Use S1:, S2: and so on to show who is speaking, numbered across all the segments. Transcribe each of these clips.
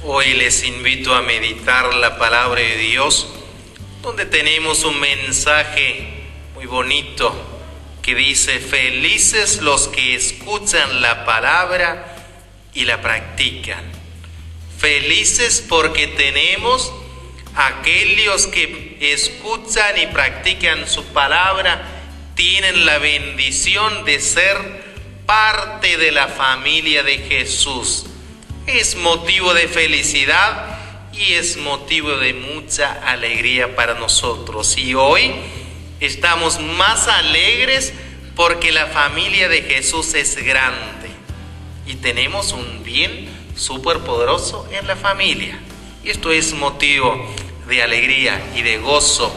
S1: Hoy les invito a meditar la palabra de Dios, donde tenemos un mensaje muy bonito que dice: felices los que escuchan la palabra y la practican. Felices porque tenemos aquellos que escuchan y practican su palabra, tienen la bendición de ser parte de la familia de Jesús. Es motivo de felicidad y es motivo de mucha alegría para nosotros. Y hoy estamos más alegres porque la familia de Jesús es grande y tenemos un bien súper poderoso en la familia. Y esto es motivo de alegría y de gozo,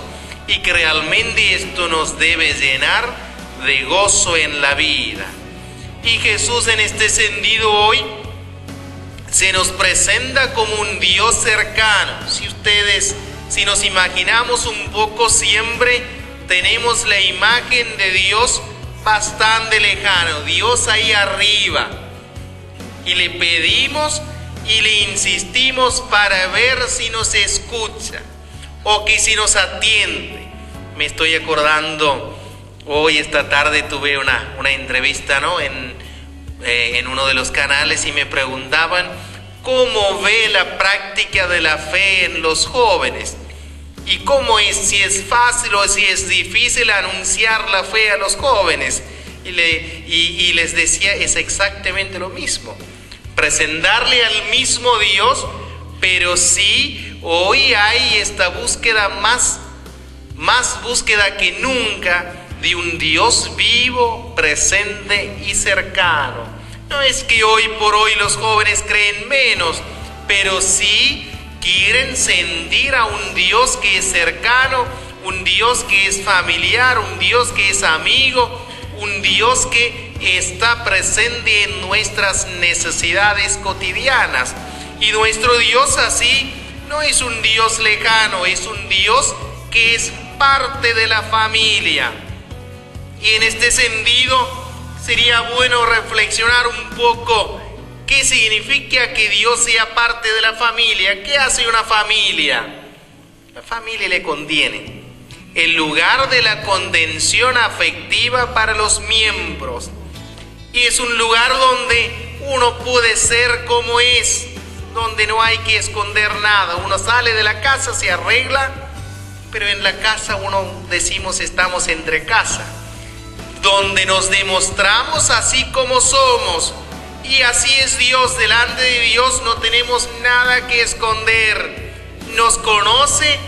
S1: y que realmente esto nos debe llenar de gozo en la vida. Y Jesús, en este sentido, hoy se nos presenta como un Dios cercano. Si nos imaginamos un poco, siempre tenemos la imagen de Dios bastante lejano, Dios ahí arriba, y le pedimos y le insistimos para ver si nos escucha o que si nos atiende. Me estoy acordando, hoy esta tarde tuve una entrevista, ¿no? en uno de los canales, y me preguntaban cómo ve la práctica de la fe en los jóvenes y cómo es, si es fácil o si es difícil anunciar la fe a los jóvenes. Y les decía, es exactamente lo mismo, presentarle al mismo Dios, pero sí, hoy hay esta búsqueda, más búsqueda que nunca, de un Dios vivo, presente y cercano. No es que hoy por hoy los jóvenes creen menos, pero sí quieren sentir a un Dios que es cercano, un Dios que es familiar, un Dios que es amigo, un Dios que está presente en nuestras necesidades cotidianas. Y nuestro Dios así no es un Dios lejano, es un Dios que es parte de la familia. Y en este sentido sería bueno reflexionar un poco qué significa que Dios sea parte de la familia. ¿Qué hace una familia? La familia le contiene, el lugar de la contención afectiva para los miembros. Y es un lugar donde uno puede ser como es, donde no hay que esconder nada. Uno sale de la casa, se arregla, pero en la casa decimos estamos entre casa, donde nos demostramos así como somos. Y así es Dios, delante de Dios no tenemos nada que esconder. Nos conoce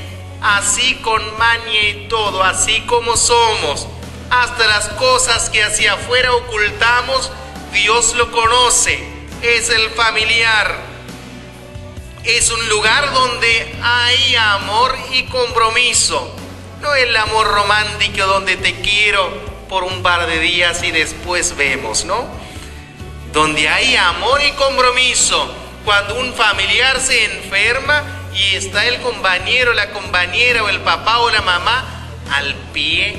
S1: así, con maña y todo, así como somos. Hasta las cosas que hacia afuera ocultamos, Dios lo conoce. Es el familiar. Es un lugar donde hay amor y compromiso. No el amor romántico donde te quiero por un par de días y después vemos, ¿no? Donde hay amor y compromiso. Cuando un familiar se enferma y está el compañero, la compañera o el papá o la mamá al pie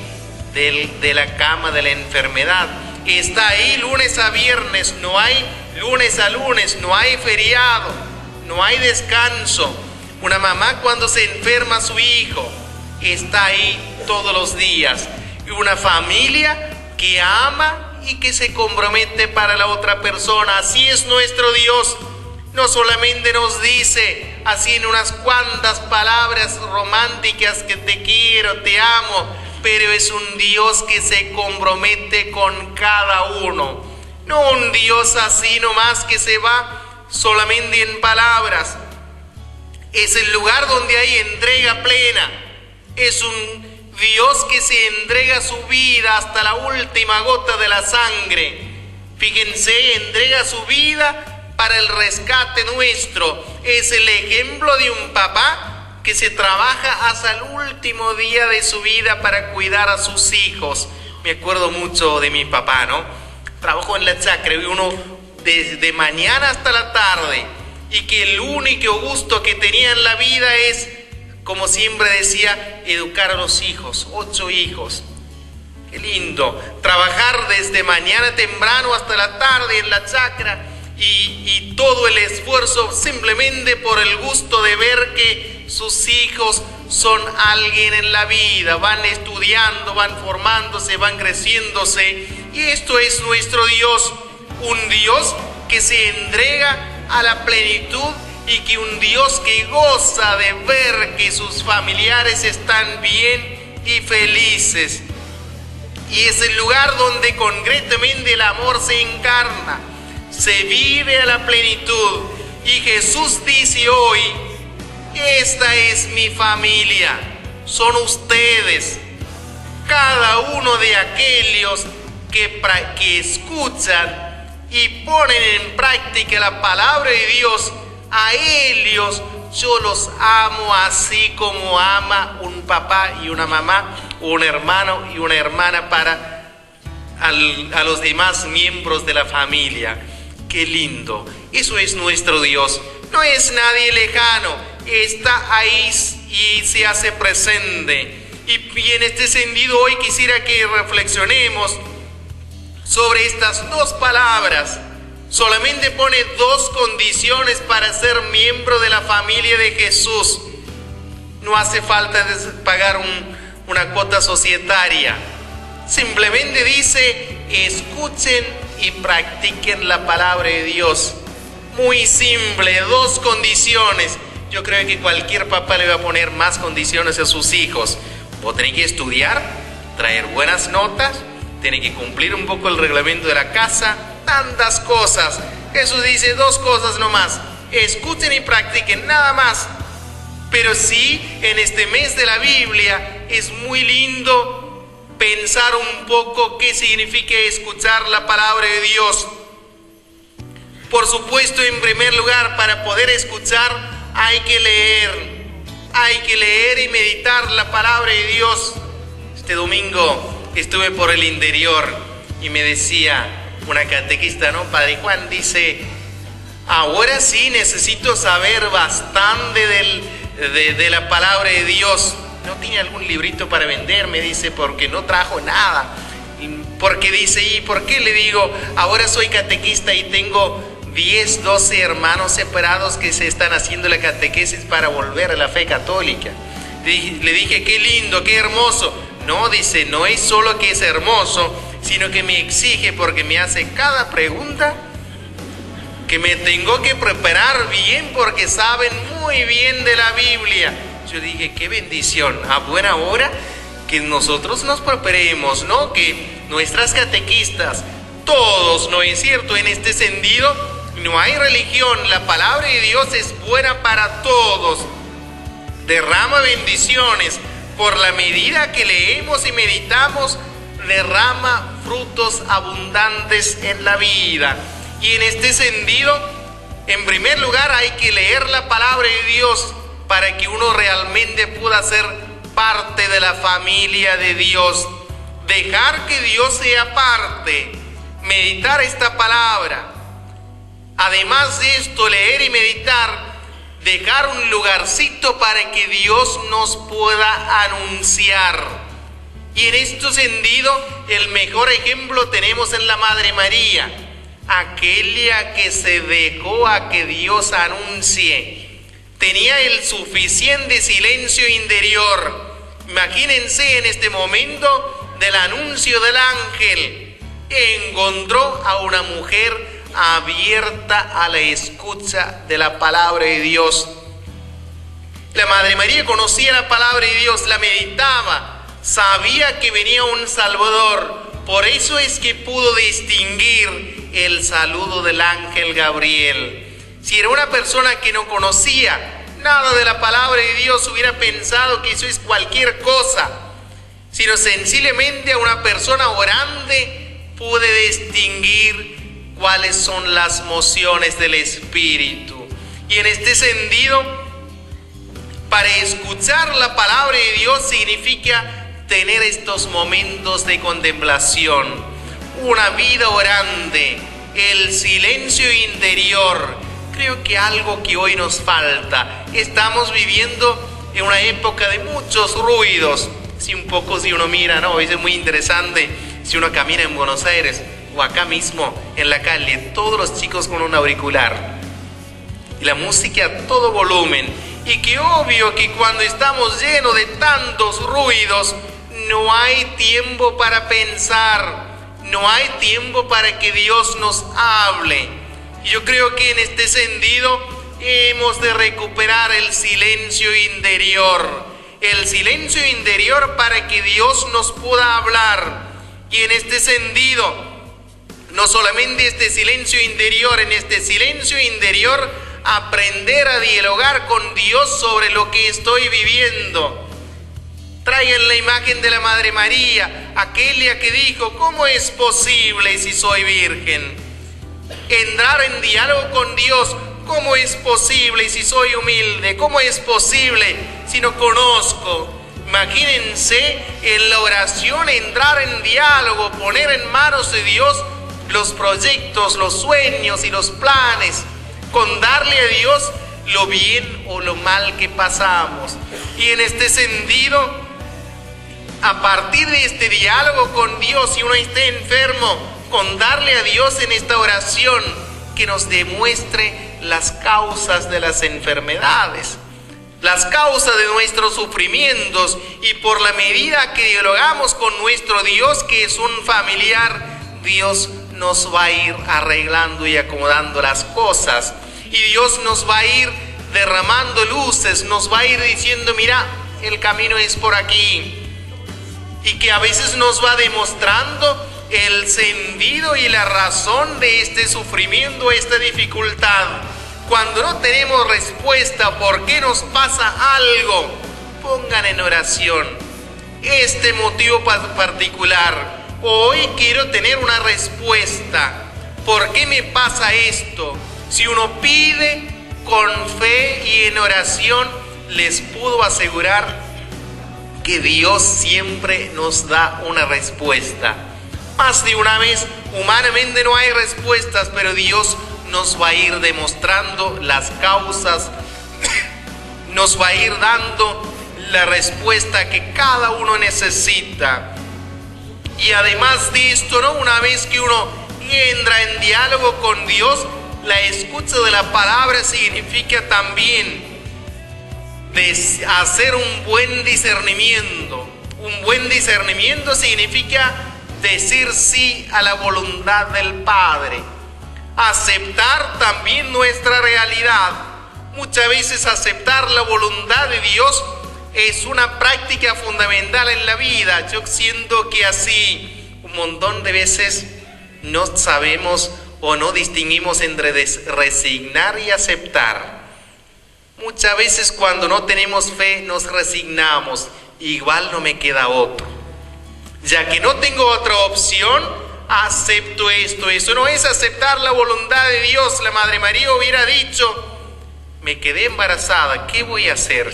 S1: de la cama de la enfermedad. Está ahí lunes a viernes, no hay lunes a lunes, no hay feriado, no hay descanso. Una mamá cuando se enferma su hijo está ahí todos los días. Y una familia que ama y que se compromete para la otra persona. Así es nuestro Dios. No solamente nos dice así en unas cuantas palabras románticas que te quiero, te amo, pero es un Dios que se compromete con cada uno. No un Dios así nomás que se va solamente en palabras. Es el lugar donde hay entrega plena. Es un Dios que se entrega su vida hasta la última gota de la sangre. Fíjense, entrega su vida para el rescate nuestro. Es el ejemplo de un papá que se trabaja hasta el último día de su vida para cuidar a sus hijos. Me acuerdo mucho de mi papá, ¿no? Trabajó en la chacra y uno desde mañana hasta la tarde, y que el único gusto que tenía en la vida es, como siempre decía, educar a los hijos, 8 hijos. Qué lindo, trabajar desde mañana temprano hasta la tarde en la chacra y todo el esfuerzo simplemente por el gusto de ver que sus hijos son alguien en la vida, van estudiando, van formándose, van creciéndose. Y esto es nuestro Dios, un Dios que se entrega a la plenitud y que un Dios que goza de ver que sus familiares están bien y felices. Y es el lugar donde concretamente el amor se encarna, se vive a la plenitud. Y Jesús dice hoy: esta es mi familia, son ustedes. Cada uno de aquellos que escuchan y ponen en práctica la palabra de Dios, a ellos yo los amo así como ama un papá y una mamá, un hermano y una hermana a los demás miembros de la familia. Qué lindo. Eso es nuestro Dios. No es nadie lejano, está ahí y se hace presente. Y en este sentido hoy quisiera que reflexionemos sobre estas dos palabras. Solamente pone dos condiciones para ser miembro de la familia de Jesús. No hace falta pagar una cuota societaria. Simplemente dice: escuchen y practiquen la palabra de Dios. Muy simple, dos condiciones. Yo creo que cualquier papá le va a poner más condiciones a sus hijos. Vos tenés que estudiar, traer buenas notas, tenés que cumplir un poco el reglamento de la casa, tantas cosas. Jesús dice dos cosas nomás: escuchen y practiquen, nada más. Pero sí, en este mes de la Biblia es muy lindo pensar un poco qué significa escuchar la palabra de Dios. Por supuesto, en primer lugar, para poder escuchar hay que leer y meditar la palabra de Dios. Este domingo estuve por el interior y me decía una catequista, ¿no? Padre Juan, dice: ahora sí necesito saber bastante de la palabra de Dios. ¿No tiene algún librito para vender? Me dice, porque no trajo nada. Porque dice, ¿y por qué le digo? Ahora soy catequista y tengo 10, 12 hermanos separados que se están haciendo la catequesis para volver a la fe católica. Le dije, qué lindo, qué hermoso. No, dice, no es solo que es hermoso, sino que me exige, porque me hace cada pregunta que me tengo que preparar bien, porque saben muy bien de la Biblia. Yo dije, qué bendición, a buena hora que nosotros nos preparemos, ¿no? Que nuestras catequistas, todos, ¿no es cierto? En este sentido, no hay religión, la palabra de Dios es buena para todos, derrama bendiciones, por la medida que leemos y meditamos, derrama frutos abundantes en la vida. Y en este sentido, en primer lugar, hay que leer la palabra de Dios para que uno realmente pueda ser parte de la familia de Dios. Dejar que Dios sea parte, meditar esta palabra. Además de esto, leer y meditar, dejar un lugarcito para que Dios nos pueda anunciar. Y en este sentido, el mejor ejemplo tenemos en la Madre María, aquella que se dejó a que Dios anuncie. Tenía el suficiente silencio interior. Imagínense en este momento del anuncio del ángel. Encontró a una mujer abierta a la escucha de la palabra de Dios. La Madre María conocía la palabra de Dios, la meditaba, sabía que venía un Salvador. Por eso es que pudo distinguir el saludo del ángel Gabriel. Si era una persona que no conocía nada de la palabra de Dios, hubiera pensado que eso es cualquier cosa. Sino sencillamente a una persona orante pude distinguir cuáles son las mociones del Espíritu. Y en este sentido, para escuchar la palabra de Dios significa tener estos momentos de contemplación, una vida orante, el silencio interior. Creo que algo que hoy nos falta. Estamos viviendo en una época de muchos ruidos. Si uno mira, ¿no? Es muy interesante. Si uno camina en Buenos Aires, o acá mismo en la calle, todos los chicos con un auricular y la música a todo volumen, y que obvio que cuando estamos llenos de tantos ruidos no hay tiempo para pensar, no hay tiempo para que Dios nos hable. Y yo creo que en este sentido hemos de recuperar el silencio interior para que Dios nos pueda hablar. Y en este sentido, no solamente este silencio interior, en este silencio interior aprender a dialogar con Dios sobre lo que estoy viviendo. Traigan la imagen de la Madre María, aquella que dijo: ¿cómo es posible si soy virgen? Entrar en diálogo con Dios. ¿Cómo es posible si soy humilde? ¿Cómo es posible si no conozco? Imagínense en la oración entrar en diálogo, poner en manos de Dios los proyectos, los sueños y los planes, con darle a Dios lo bien o lo mal que pasamos. Y en este sentido, a partir de este diálogo con Dios, si uno está enfermo, con darle a Dios en esta oración que nos demuestre las causas de las enfermedades, las causas de nuestros sufrimientos, y por la medida que dialogamos con nuestro Dios, que es un familiar, Dios nos va a ir arreglando y acomodando las cosas, y Dios nos va a ir derramando luces, nos va a ir diciendo: mira, el camino es por aquí, y que a veces nos va demostrando el sentido y la razón de este sufrimiento, esta dificultad. Cuando no tenemos respuesta por qué nos pasa algo, pongan en oración este motivo particular. Hoy quiero tener una respuesta. ¿Por qué me pasa esto? Si uno pide con fe y en oración, les puedo asegurar que Dios siempre nos da una respuesta. Más de una vez, humanamente no hay respuestas, pero Dios nos va a ir demostrando las causas, nos va a ir dando la respuesta que cada uno necesita. Y además de esto, ¿no? Una vez que uno entra en diálogo con Dios, la escucha de la palabra significa también hacer un buen discernimiento. Un buen discernimiento significa decir sí a la voluntad del Padre, aceptar también nuestra realidad. Muchas veces aceptar la voluntad de Dios es una práctica fundamental en la vida. Yo siento que así un montón de veces no sabemos o no distinguimos entre resignar y aceptar. Muchas veces cuando no tenemos fe nos resignamos: igual no me queda otro, ya que no tengo otra opción, acepto esto. Eso no es aceptar la voluntad de Dios. La Madre María hubiera dicho: me quedé embarazada, ¿qué voy a hacer?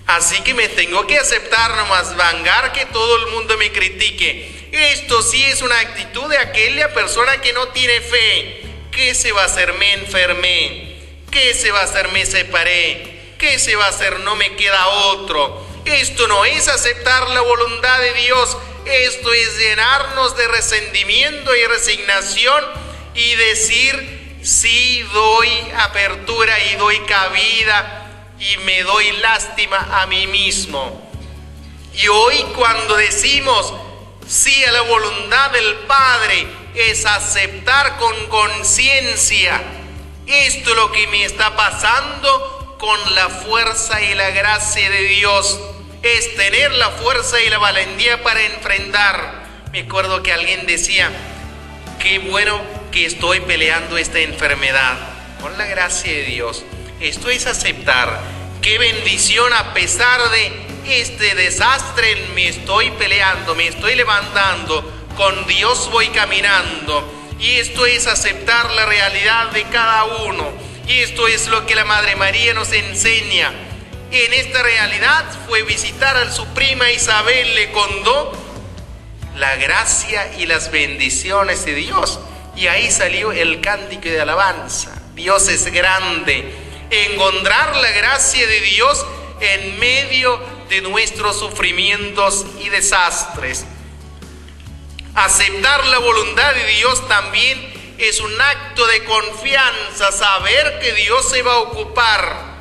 S1: Así que me tengo que aceptar nomás, vangar que todo el mundo me critique. Esto sí es una actitud de aquella persona que no tiene fe. ¿Qué se va a hacer? Me enfermé. ¿Qué se va a hacer? Me separé. ¿Qué se va a hacer? No me queda otro. Esto no es aceptar la voluntad de Dios. Esto es llenarnos de resentimiento y resignación y decir: sí, doy apertura y doy cabida y me doy lástima a mí mismo. Y hoy, cuando decimos sí a la voluntad del Padre, es aceptar con conciencia: esto es lo que me está pasando, con la fuerza y la gracia de Dios. Es tener la fuerza y la valentía para enfrentar. Me acuerdo que alguien decía: qué bueno que estoy peleando esta enfermedad con la gracia de Dios. Esto es aceptar. Qué bendición, a pesar de este desastre me estoy peleando, me estoy levantando, con Dios voy caminando. Y esto es aceptar la realidad de cada uno. Y esto es lo que la Madre María nos enseña. En esta realidad fue visitar a su prima Isabel, le contó la gracia y las bendiciones de Dios. Y ahí salió el cántico de alabanza: Dios es grande. Encontrar la gracia de Dios en medio de nuestros sufrimientos y desastres. Aceptar la voluntad de Dios también es un acto de confianza, saber que Dios se va a ocupar.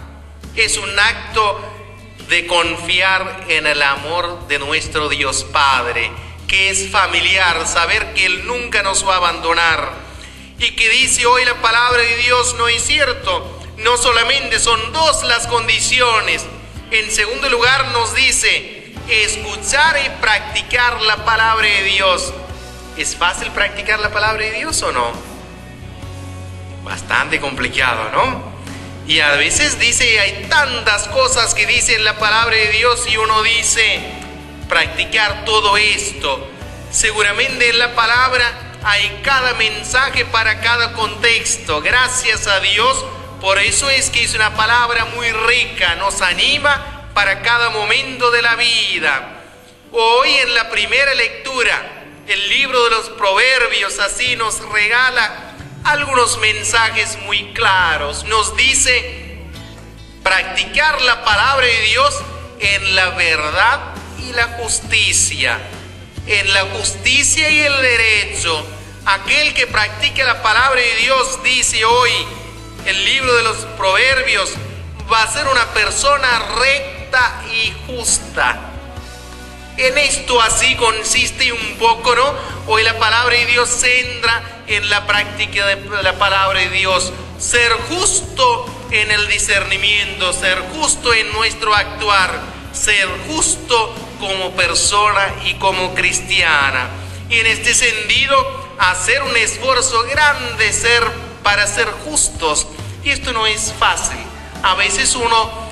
S1: Es un acto de confiar en el amor de nuestro Dios Padre, que es familiar, saber que Él nunca nos va a abandonar. Y que dice hoy la palabra de Dios, ¿no es cierto? No solamente son dos las condiciones. En segundo lugar nos dice, escuchar y practicar la palabra de Dios. ¿Es fácil practicar la palabra de Dios o no? Bastante complicado, ¿no? Y a veces dice, hay tantas cosas que dice en la palabra de Dios y uno dice, practicar todo esto. Seguramente en la palabra hay cada mensaje para cada contexto. Gracias a Dios, por eso es que es una palabra muy rica, nos anima para cada momento de la vida. Hoy en la primera lectura, el libro de los Proverbios así nos regala algunos mensajes muy claros. Nos dice practicar la palabra de Dios en la verdad y la justicia. En la justicia y el derecho. Aquel que practica la palabra de Dios, dice hoy el libro de los Proverbios, va a ser una persona recta y justa. En esto así consiste un poco, ¿no? Hoy la palabra de Dios se centra en la práctica de la palabra de Dios. Ser justo en el discernimiento, ser justo en nuestro actuar, ser justo como persona y como cristiana. Y en este sentido, hacer un esfuerzo grande para ser justos. Y esto no es fácil. A veces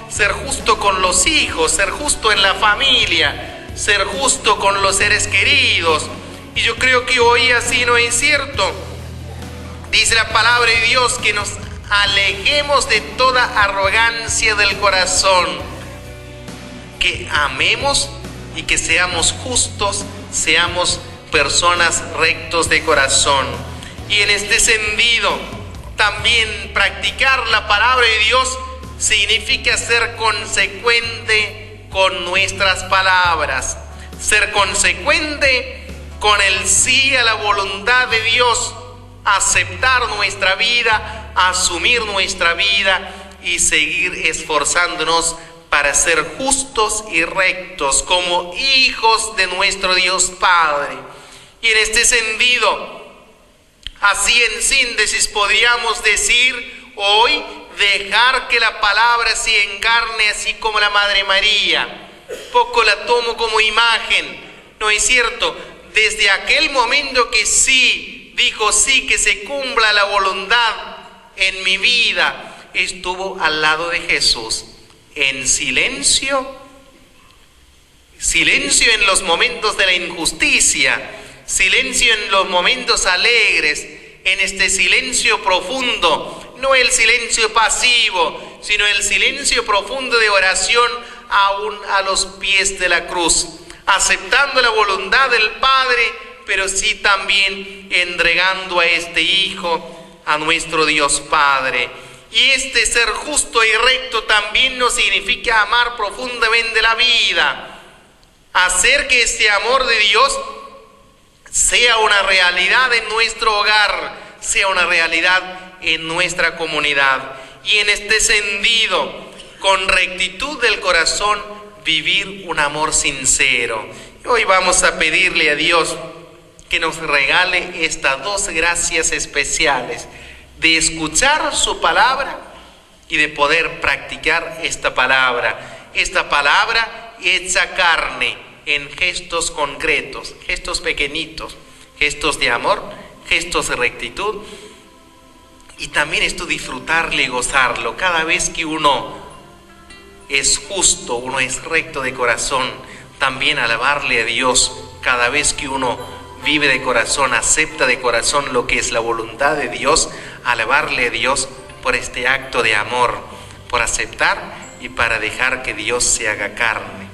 S1: ser justo con los hijos, ser justo en la familia, ser justo con los seres queridos. Y yo creo que hoy así no es cierto. Dice la palabra de Dios que nos alejemos de toda arrogancia del corazón, que amemos y que seamos justos, seamos personas rectos de corazón. Y en este sentido, también practicar la palabra de Dios significa ser consecuente con nuestras palabras, ser consecuente con el sí a la voluntad de Dios, aceptar nuestra vida, asumir nuestra vida y seguir esforzándonos para ser justos y rectos como hijos de nuestro Dios Padre. Y en este sentido, así en síntesis podríamos decir hoy, dejar que la palabra se encarne así como la Madre María. Poco la tomo como imagen, ¿no es cierto? Desde aquel momento que sí, dijo sí, que se cumpla la voluntad en mi vida, estuvo al lado de Jesús, en silencio, silencio en los momentos de la injusticia, silencio en los momentos alegres, en este silencio profundo, no el silencio pasivo, sino el silencio profundo de oración aún a los pies de la cruz, aceptando la voluntad del Padre, pero sí también entregando a este Hijo, a nuestro Dios Padre. Y este ser justo y recto también nos significa amar profundamente la vida, hacer que este amor de Dios sea una realidad en nuestro hogar, sea una realidad en nuestra comunidad. Y en este sentido, con rectitud del corazón, vivir un amor sincero. Hoy vamos a pedirle a Dios que nos regale estas dos gracias especiales, de escuchar su palabra y de poder practicar esta palabra hecha carne en gestos concretos, gestos pequeñitos, gestos de amor, gestos de rectitud. Y también esto disfrutarlo y gozarlo. Cada vez que uno es justo, uno es recto de corazón, también alabarle a Dios. Cada vez que uno vive de corazón, acepta de corazón lo que es la voluntad de Dios, alabarle a Dios por este acto de amor, por aceptar y para dejar que Dios se haga carne.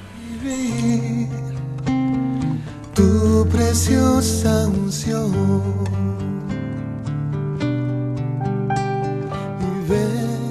S2: Tu preciosa unción. Ver